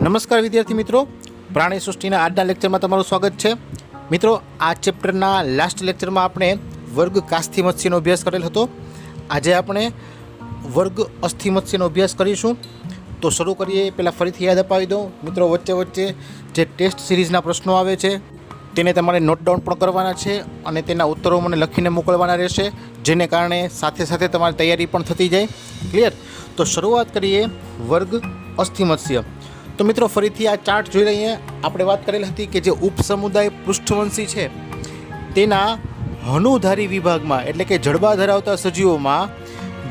નમસ્કાર વિદ્યાર્થી મિત્રો, પ્રાણી સૃષ્ટિના આજના લેક્ચરમાં તમારું સ્વાગત છે. મિત્રો, આ ચેપ્ટરના લાસ્ટ લેક્ચરમાં આપણે વર્ગ કાસ્થિ મત્સ્યનો અભ્યાસ કરેલ હતો. આજે આપણે વર્ગ અસ્થિ મત્સ્યનો અભ્યાસ કરીશું. તો શરૂ કરીએ પહેલાં ફરીથી યાદ અપાવી દઉં મિત્રો, વચ્ચે વચ્ચે જે ટેસ્ટ સિરીઝના પ્રશ્નો આવે છે તેને તમારે નોટ ડાઉન પણ કરવાના છે અને તેના ઉત્તરો મને લખીને મોકલવાના રહેશે, જેને કારણે સાથે સાથે તમારી તૈયારી પણ થતી જાય. ક્લિયર? તો શરૂઆત કરીએ વર્ગ અસ્થિ મત્સ્ય. તો મિત્રો ફરીથી આ ચાર્ટ જોઈ લઈએ. આપણે વાત કરેલી હતી કે જે ઉપસમુદાય પૃષ્ઠવંશી છે તેના હનુધારી વિભાગમાં એટલે કે જડબા ધરાવતા સજીવોમાં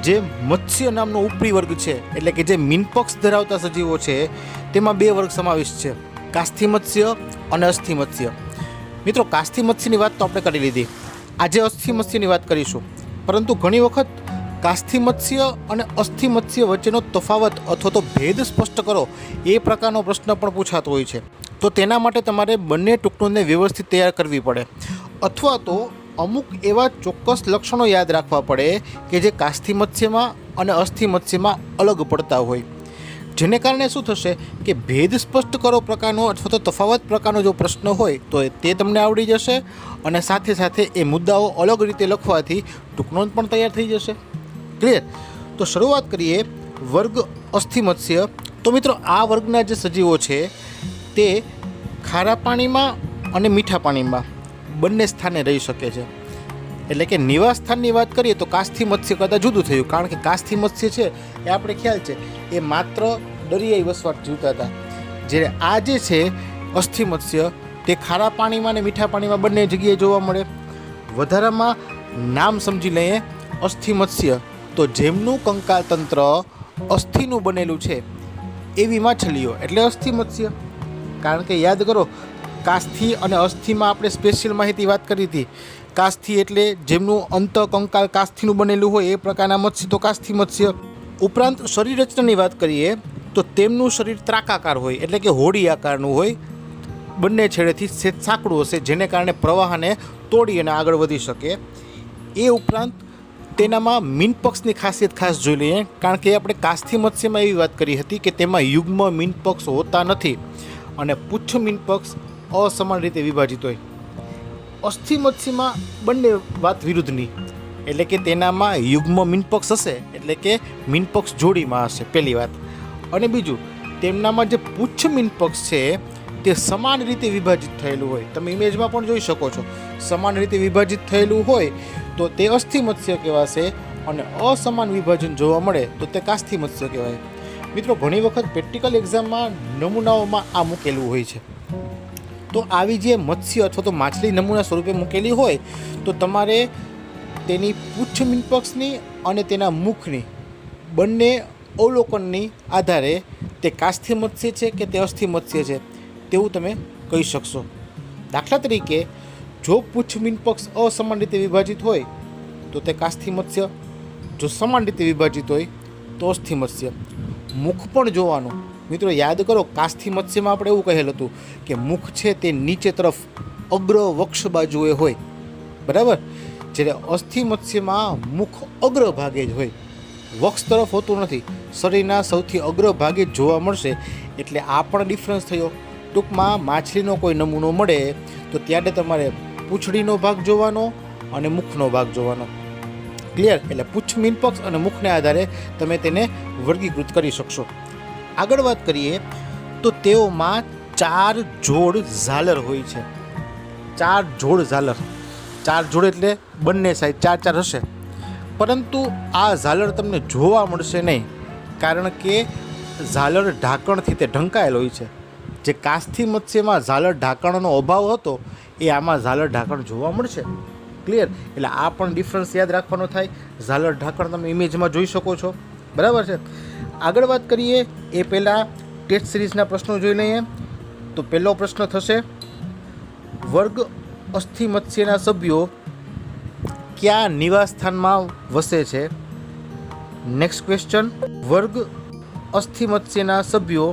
જે મત્સ્ય નામનો ઉપરી વર્ગ છે એટલે કે જે મીનપક્ષ ધરાવતા સજીવો છે તેમાં બે વર્ગ સમાવિષ્ટ છે, કાસ્થિ મત્સ્ય અને અસ્થિ મત્સ્ય. મિત્રો, કાસ્થિ મત્સ્યની વાત તો આપણે કરી લીધી, આજે અસ્થિ મત્સ્યની વાત કરીશું. પરંતુ ઘણી વખત કાસ્થિ મત્સ્ય અને અસ્થિ મત્સ્ય વચ્ચેનો તફાવત અથવા તો ભેદ સ્પષ્ટ કરો એ પ્રકારનો પ્રશ્ન પણ પૂછાતો હોય છે. તો તેના માટે તમારે બંને ટુકડોને વ્યવસ્થિત તૈયાર કરવી પડે અથવા તો અમુક એવા ચોક્કસ લક્ષણો યાદ રાખવા પડે કે જે કાસ્થિ મત્સ્યમાં અને અસ્થિ મત્સ્યમાં અલગ પડતા હોય, જેને કારણે શું થશે કે ભેદ સ્પષ્ટ કરો પ્રકારનો અથવા તો તફાવત પ્રકારનો જો પ્રશ્ન હોય તો તે તમને આવડી જશે અને સાથે સાથે એ મુદ્દાઓ અલગ રીતે લખવાથી ટૂંકનોંધ પણ તૈયાર થઈ જશે. ક્લિયર? તો શરૂઆત કરીએ વર્ગ અસ્થિ મત્સ્ય. તો મિત્રો, આ વર્ગના જે સજીવો છે તે ખારા પાણીમાં અને મીઠા પાણીમાં બંને સ્થાને રહી શકે છે. એટલે કે નિવાસ સ્થાનની વાત કરીએ તો કાસ્થિ મત્સ્ય કરતાં જુદું થયું, કારણ કે કાસ્થિ મત્સ્ય છે એ આપણે ખ્યાલ છે એ માત્ર દરિયાઈ વસવાટ જીવતા હતા, જ્યારે આ જે છે અસ્થિ મત્સ્ય તે ખારા પાણીમાં અને મીઠા પાણીમાં બંને જગ્યાએ જોવા મળે. વધારામાં નામ સમજી લઈએ અસ્થિ મત્સ્ય, તો જેમનું કંકાલ તંત્ર અસ્થિનું બનેલું છે એવી માછલીઓ એટલે અસ્થિ મત્સ્ય. કારણ કે યાદ કરો, કાસ્થિ અને અસ્થિમાં આપણે સ્પેશિયલ માહિતી વાત કરી હતી. કાસ્થિ એટલે જેમનું અંત કંકાલ કાસ્થિનું બનેલું હોય એ પ્રકારના મત્સ્ય તો કાસ્થિ મત્સ્ય. ઉપરાંત શરીર રચનાની વાત કરીએ તો તેમનું શરીર ત્રાકાકાર હોય એટલે કે હોડી આકારનું હોય, બંને છેડેથી સેજ સાંકડું હશે, જેને કારણે પ્રવાહને તોડી અને આગળ વધી શકે. એ ઉપરાંત તેનામાં મીનપક્ષની ખાસિયત ખાસ જોઈ લઈએ, કારણ કે આપણે કાસ્થિ મત્સ્યમાં એવી વાત કરી હતી કે તેમાં યુગ્મ મીનપક્ષ હોતા નથી અને પુચ્છ મીનપક્ષ અસમાન રીતે વિભાજિત હોય. અસ્થિ મત્સ્યમાં બંને વાત વિરુદ્ધની, એટલે કે તેનામાં યુગ્મ મીનપક્ષ હશે એટલે કે મીનપક્ષ જોડીમાં હશે, પહેલી વાત. અને બીજું, તેમનામાં જે પુચ્છ મીનપક્ષ છે તે સમાન રીતે વિભાજિત થયેલું હોય. તમે ઇમેજમાં પણ જોઈ શકો છો, સમાન રીતે વિભાજિત થયેલું હોય તો તે અસ્થિ મત્સ્ય કહેવાશે અને અસમાન વિભાજન જોવા મળે તો તે કાસ્થિ મત્સ્ય કહેવાય. મિત્રો, ઘણી વખત પ્રેક્ટિકલ એક્ઝામમાં નમૂનાઓમાં આ મૂકેલું હોય છે. તો આવી જે મત્સ્ય અથવા તો માછલી નમૂના સ્વરૂપે મૂકેલી હોય તો તમારે તેની પુચ્છ મીનપક્ષની અને તેના મુખની બંને અવલોકનની આધારે તે કાસ્થિ મત્સ્ય છે કે તે અસ્થિ મત્સ્ય છે તેવું તમે કહી શકશો. દાખલા તરીકે, જો પુચ્છ મીનપક્ષ અસમાન રીતે વિભાજિત હોય તો તે કાસ્થિ મત્સ્ય, જો સમાન રીતે વિભાજિત હોય તો અસ્થિ મત્સ્ય. મુખ પણ જોવાનું. મિત્રો, યાદ કરો, કાસ્થિ મત્સ્યમાં આપણે એવું કહેલું હતું કે મુખ છે તે નીચે તરફ અગ્ર વક્ષ બાજુએ હોય, બરાબર? જ્યારે અસ્થિ મત્સ્યમાં મુખ અગ્ર ભાગે જ હોય, વક્ષ તરફ હોતું નથી, શરીરના સૌથી અગ્ર ભાગે જ જોવા મળશે. એટલે આ પણ ડિફરન્સ થયો. ટૂંકમાં માછલીનો કોઈ નમૂનો મળે તો ત્યારે તમારે પૂંછડીનો ભાગ જોવાનો અને મુખનો ભાગ જોવાનો. ક્લિયર? એટલે પુચ્છ મીનપક્ષ અને મુખને આધારે તમે તેને વર્ગીકૃત કરી શકશો. આગળ વાત કરીએ તો તેઓમાં 4 જોડ ઝાલર હોય છે. 4 જોડ ઝાલર. 4 જોડ એટલે બંને સાઈડ 4 હશે, પરંતુ આ ઝાલર તમને જોવા મળશે નહીં, કારણ કે ઝાલર ઢાંકણથી તે ઢંકાયેલ હોય છે. જે કાસ્થિ મત્સ્યમાં ઝાલર ઢાંકણનો અભાવ હતો એ આમાં ઝાલર ઢાંકણ જોવા મળશે. ક્લિયર? એટલે આ પણ ડિફરન્સ યાદ રાખવાનો થાય. ઝાલર ઢાંકણ તમે ઇમેજમાં જોઈ શકો છો, બરાબર છે? આગળ વાત કરીએ એ પહેલાં ટેસ્ટ સિરીઝના પ્રશ્નો જોઈ લઈએ. તો પહેલો પ્રશ્ન થશે, વર્ગ અસ્થિ મત્સ્યના સભ્યો કયા નિવાસ સ્થાનમાં વસે છે? નેક્સ્ટ ક્વેશ્ચન, વર્ગ અસ્થિ મત્સ્યના સભ્યો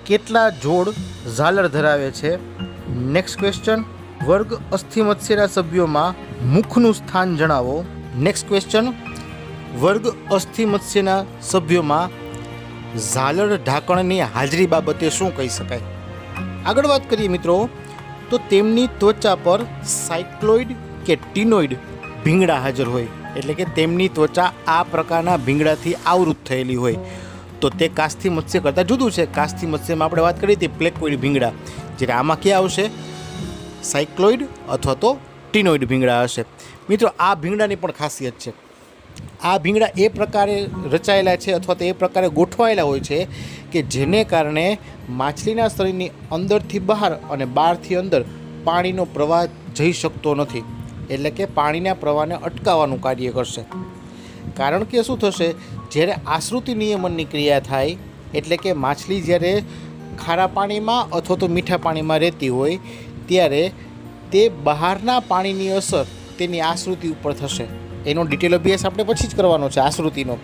કેટલા જોડ ઝાલર ધરાવે છે? નેક્સ્ટ ક્વેશ્ચન, વર્ગ અસ્થિ મત્સ્યના સભ્યોમાં મુખનું સ્થાન જણાવો. નેક્સ્ટ ક્વેશ્ચન, વર્ગ અસ્થિ મત્સ્યના સભ્યોમાં ઝાલર ઢાંકણની હાજરી બાબતે શું કહી શકાય? આગળ વાત કરીએ મિત્રો તો તેમની ત્વચા પર સાયક્લોઇડ કે ટીનોઇડ ભીંગડા હાજર હોય, એટલે કે તેમની ત્વચા આ પ્રકારના ભીંગડાથી આવૃત થયેલી હોય, તો તે કાસ્થિ મત્સ્ય કરતાં જુદું છે. કાસ્થિ મત્સ્યમાં આપણે વાત કરી હતી પ્લેકોઇડ ભીંગડા, જ્યારે આમાં ક્યાં આવશે? સાયક્લોઇડ અથવા તો ટીનોઇડ ભીંગડા હશે. મિત્રો આ ભીંગડાની પણ ખાસિયત છે. આ ભીંગડા એ પ્રકારે રચાયેલા છે અથવા તો એ પ્રકારે ગોઠવાયેલા હોય છે કે જેને કારણે માછલીના શરીરની અંદરથી બહાર અને બહારથી અંદર પાણીનો પ્રવાહ જઈ શકતો નથી, એટલે કે પાણીના પ્રવાહને અટકાવવાનું કાર્ય કરશે. કારણ કે શું થશે? જ્યારે આશ્રુતિ નિયમનની ક્રિયા થાય, એટલે કે માછલી જ્યારે ખારા પાણીમાં અથવા તો મીઠા પાણીમાં રહેતી હોય ત્યારે તે બહારના પાણીની અસર તેની આશ્રુતિ ઉપર થશે. એનો ડિટેલ અભ્યાસ આપણે પછી જ કરવાનો છે આશ્રુતિનો,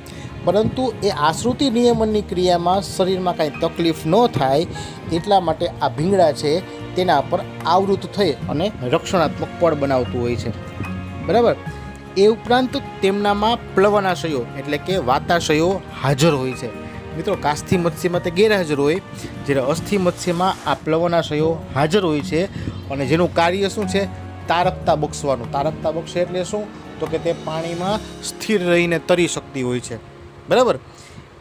પરંતુ એ આશ્રુતિ નિયમનની ક્રિયામાં શરીરમાં કાંઈ તકલીફ ન થાય એટલા માટે આ ભીંગડા છે તેના પર આવૃત થઈ અને રક્ષણાત્મક પડ બનાવતું હોય છે. બરાબર. એ ઉપરાંત તેમનામાં પ્લવનાશયો એટલે કે વાતાશયો હાજર હોય છે. મિત્રો કાસ્થિ મત્સ્યમાં તે ગેરહાજર હોય, જ્યારે અસ્થિ મત્સ્યમાં આ પ્લવનાશયો હાજર હોય છે અને જેનું કાર્ય શું છે? તારકતા બક્ષવાનું. તારકતા બક્ષે એટલે શું? તો કે તે પાણીમાં સ્થિર રહીને તરી શકતી હોય છે. બરાબર.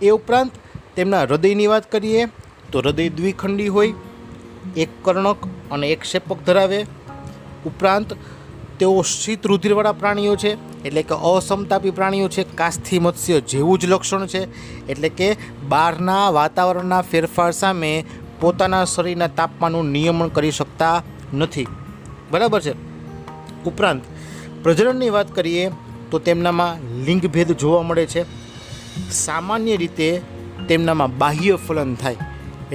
એ ઉપરાંત તેમના હૃદયની વાત કરીએ તો હૃદય દ્વિખંડી હોય, એક કર્ણક અને એક શેપક ધરાવે. ઉપરાંત તેઓ શીત રુધિરવાળા પ્રાણીઓ છે, એટલે કે અસમતાપી પ્રાણીઓ છે. કાસ્થિ મત્સ્ય જેવું જ લક્ષણ છે, એટલે કે બહારના વાતાવરણના ફેરફાર સામે પોતાના શરીરના તાપમાનનું નિયમન કરી શકતા નથી. બરાબર છે. ઉપરાંત પ્રજનનની વાત કરીએ તો તેમનામાં લિંગભેદ જોવા મળે છે. સામાન્ય રીતે તેમનામાં બાહ્ય ફલન થાય,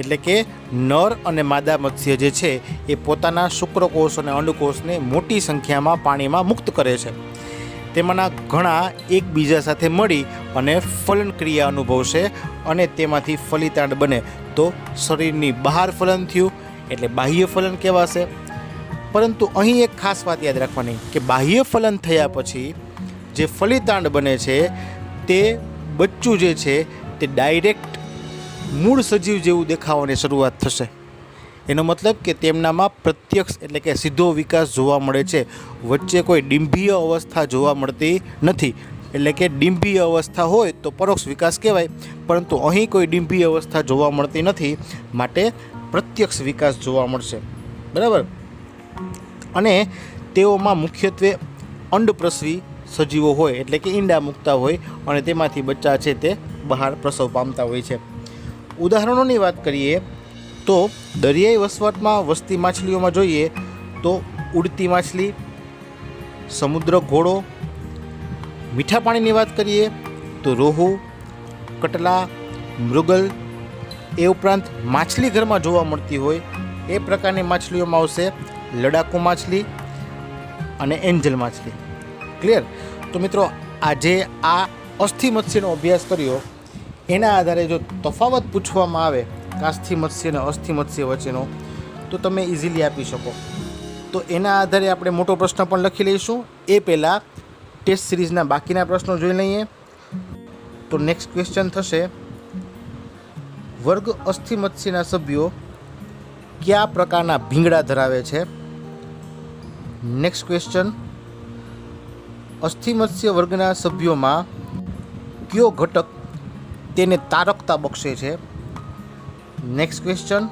એટલે કે નર અને માદા મત્સ્ય જે છે એ પોતાના શુક્રકોષ અને અંડકોષને મોટી સંખ્યામાં પાણીમાં મુક્ત કરે છે. તેમાંના ઘણા એકબીજા સાથે મળી અને ફલન ક્રિયા અનુભવશે અને તેમાંથી ફલિતાંડ બને તો શરીરની બહાર ફલન થયું એટલે બાહ્ય ફલન કહેવાશે. પરંતુ અહીં એક ખાસ વાત યાદ રાખવાની કે બાહ્ય ફલન થયા પછી જે ફલિતાંડ બને છે તે બચ્ચું જે છે તે ડાયરેક્ટ મૂળ સજીવ જેવું દેખાવાની શરૂઆત થશે. એનો મતલબ કે તેમનામાં પ્રત્યક્ષ એટલે કે સીધો વિકાસ જોવા મળે છે. વચ્ચે કોઈ ડિંભીય અવસ્થા જોવા મળતી નથી, એટલે કે ડિંભીય અવસ્થા હોય તો પરોક્ષ વિકાસ કહેવાય, પરંતુ અહીં કોઈ ડિંભીય અવસ્થા જોવા મળતી નથી, માટે પ્રત્યક્ષ વિકાસ જોવા મળશે. બરાબર. અને તેઓમાં મુખ્યત્વે અંડપ્રસવી સજીવો હોય, એટલે કે ઈંડા મૂકતા હોય અને તેમાંથી બચ્ચા છે તે બહાર પ્રસવ પામતા હોય છે. ઉદાહરણોની વાત કરીએ તો દરિયાઈ વસવાટમાં વસતી માછલીઓમાં જોઈએ તો ઉડતી માછલી, સમુદ્ર ઘોડો. મીઠા પાણીની વાત કરીએ તો રોહુ, કટલા, મૃગલ. એ ઉપરાંત માછલી ઘરમાં જોવા મળતી હોય એ પ્રકારની માછલીઓમાં આવશે લડાકુ માછલી અને એન્જલ માછલી. ક્લિયર? તો મિત્રો આજે આ અસ્થિ મત્સ્યનો અભ્યાસ કર્યો, એના આધારે જો તફાવત પૂછવામાં આવે કાસ્થિ મત્સ્ય અને અસ્થિ મત્સ્ય વચ્ચેનો તો તમે ઇઝીલી આપી શકો. તો એના આધારે આપણે મોટો પ્રશ્ન પણ લખી લઈશું. એ પહેલાં ટેસ્ટ સિરીઝના બાકીના પ્રશ્નો જોઈ લઈએ. તો નેક્સ્ટ ક્વેશ્ચન થશે, વર્ગ અસ્થિ મત્સ્યના સભ્યો કયા પ્રકારના ભીંગડા ધરાવે છે? નેક્સ્ટ ક્વેશ્ચન, અસ્થિ મત્સ્ય વર્ગના સભ્યોમાં કયો ઘટક તેને તારકતા બક્ષે છે? નેક્સ્ટ ક્વેશ્ચન,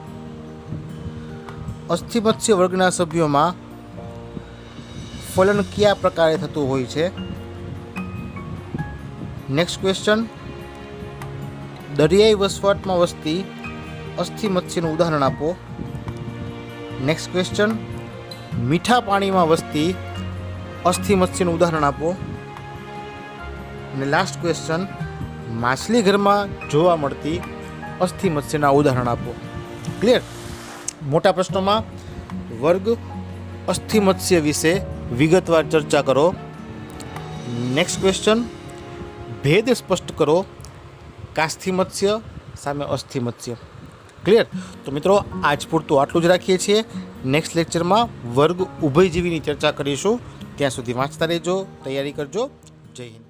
અસ્થિ મત્સ્ય વર્ગના સભ્યોમાં ફલન કયા પ્રકારે થતું હોય છે? નેક્સ્ટ ક્વેશ્ચન, દરિયાઈ વસવાટમાં વસતી અસ્થિ મત્સ્યનું ઉદાહરણ આપો. નેક્સ્ટ ક્વેશ્ચન, મીઠા પાણીમાં વસતી અસ્થિ મત્સ્યનું ઉદાહરણ આપો. અને લાસ્ટ ક્વેશ્ચન, માછલી ઘરમાં જોવા મળતી અસ્થિ મત્સ્યના ઉદાહરણ આપો. ક્લિયર? મોટા પ્રશ્નોમાં વર્ગ અસ્થિ મત્સ્ય વિશે વિગતવાર ચર્ચા કરો. નેક્સ્ટ ક્વેશ્ચન, ભેદ સ્પષ્ટ કરો કાસ્થિ મત્સ્ય સામે અસ્થિ મત્સ્ય. ક્લિયર? તો મિત્રો આજ પૂરતું આટલું જ રાખીએ છીએ. નેક્સ્ટ લેક્ચરમાં વર્ગ ઉભયજીવીની ચર્ચા કરીશું. ત્યાં સુધી વાંચતા રહેજો, તૈયારી કરજો. જય હિન્દ.